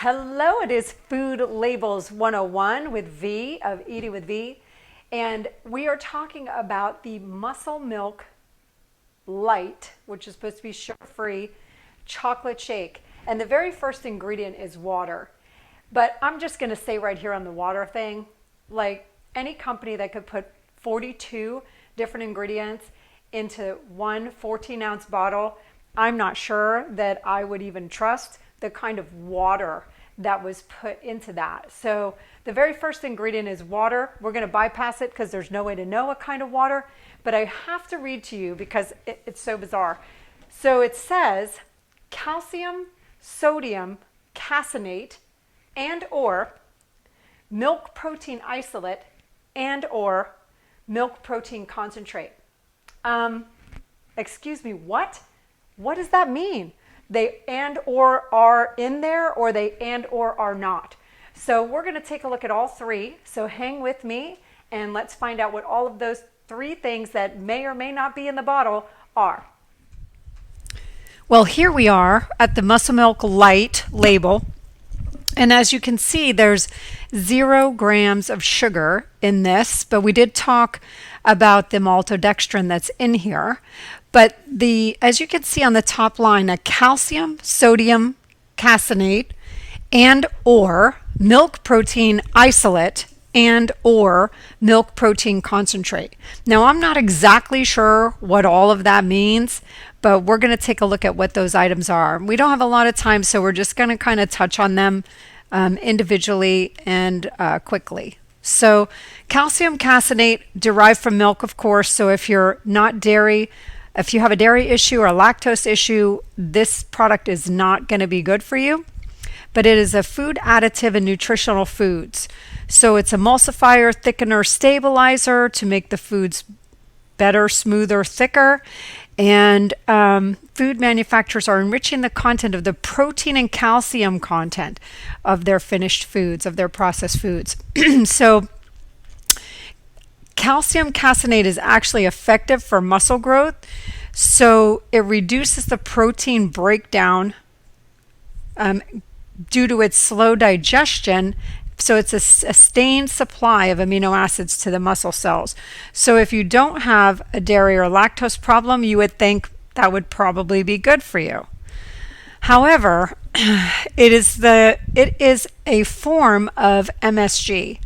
Hello, it is Food Labels 101 with V of Eating with V, and we are talking about the Muscle Milk Light, which is supposed to be sugar-free chocolate shake. And the very first ingredient is water. But I'm just going to say right here on the water thing, like any company that could put 42 different ingredients into one 14-ounce bottle, I'm not sure that I would even trust the kind of water that was put into that. So the very first ingredient is water. We're going to bypass it because there's no way to know what kind of water, but I have to read to you because it's so bizarre. So it says calcium, sodium, caseinate, and or milk protein isolate and or milk protein concentrate. Excuse me, what? What does that mean? They and or are in there, or they and or are not. So we're going to take a look at all three. So hang with me and let's find out what all of those three things that may or may not be in the bottle are. Well, here we are at the Muscle Milk Light label. And as you can see, there's 0 grams of sugar in this, but we did talk about the maltodextrin that's in here. But as you can see on the top line, a calcium, sodium, caseinate, and or milk protein isolate and or milk protein concentrate. Now, I'm not exactly sure what all of that means, but we're going to take a look at what those items are. We don't have a lot of time, so we're just going to kind of touch on them individually and quickly. So calcium caseinate derived from milk, of course. So if you're not dairy, if you have a dairy issue or a lactose issue, this product is not going to be good for you. But it is a food additive in nutritional foods. So it's emulsifier, thickener, stabilizer to make the foods better, smoother, thicker. And food manufacturers are enriching the content of the protein and calcium content of their finished foods, of their processed foods. So calcium caseinate is actually effective for muscle growth. So it reduces the protein breakdown due to its slow digestion. So it's a sustained supply of amino acids to the muscle cells. So if you don't have a dairy or lactose problem, you would think that would probably be good for you. However, it is a form of MSG.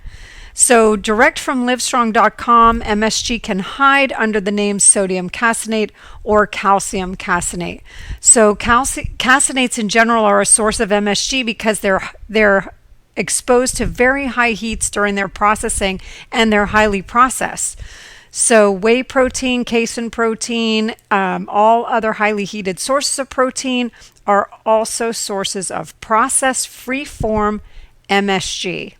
So direct from Livestrong.com, MSG can hide under the name sodium caseinate or calcium caseinate. So casseinates in general are a source of MSG because they're exposed to very high heats during their processing and they're highly processed. So whey protein, casein protein, all other highly heated sources of protein are also sources of processed free-form MSG.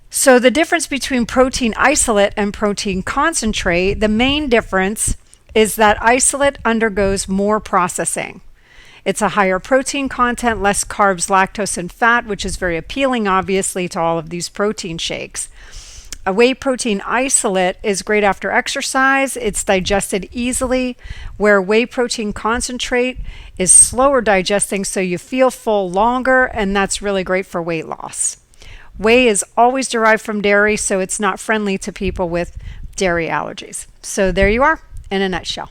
So the difference between protein isolate and protein concentrate, the main difference is that isolate undergoes more processing. It's a higher protein content, less carbs, lactose, and fat, which is very appealing, obviously, to all of these protein shakes. A whey protein isolate is great after exercise. It's digested easily, where whey protein concentrate is slower digesting, so you feel full longer, and that's really great for weight loss. Whey is always derived from dairy, so it's not friendly to people with dairy allergies. So there you are in a nutshell.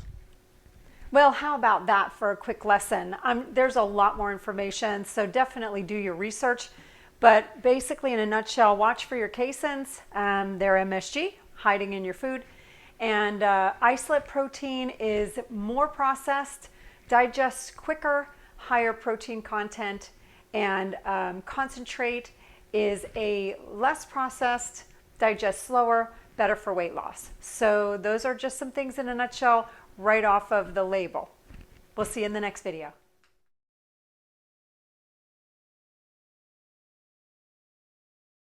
Well, how about that for a quick lesson? There's a lot more information, so definitely do your research. But basically, in a nutshell, watch for your caseins. They're MSG, hiding in your food. And isolate protein is more processed, digests quicker, higher protein content, and concentrate is a less processed, digests slower, better for weight loss. So those are just some things in a nutshell right off of the label. We'll see you in the next video.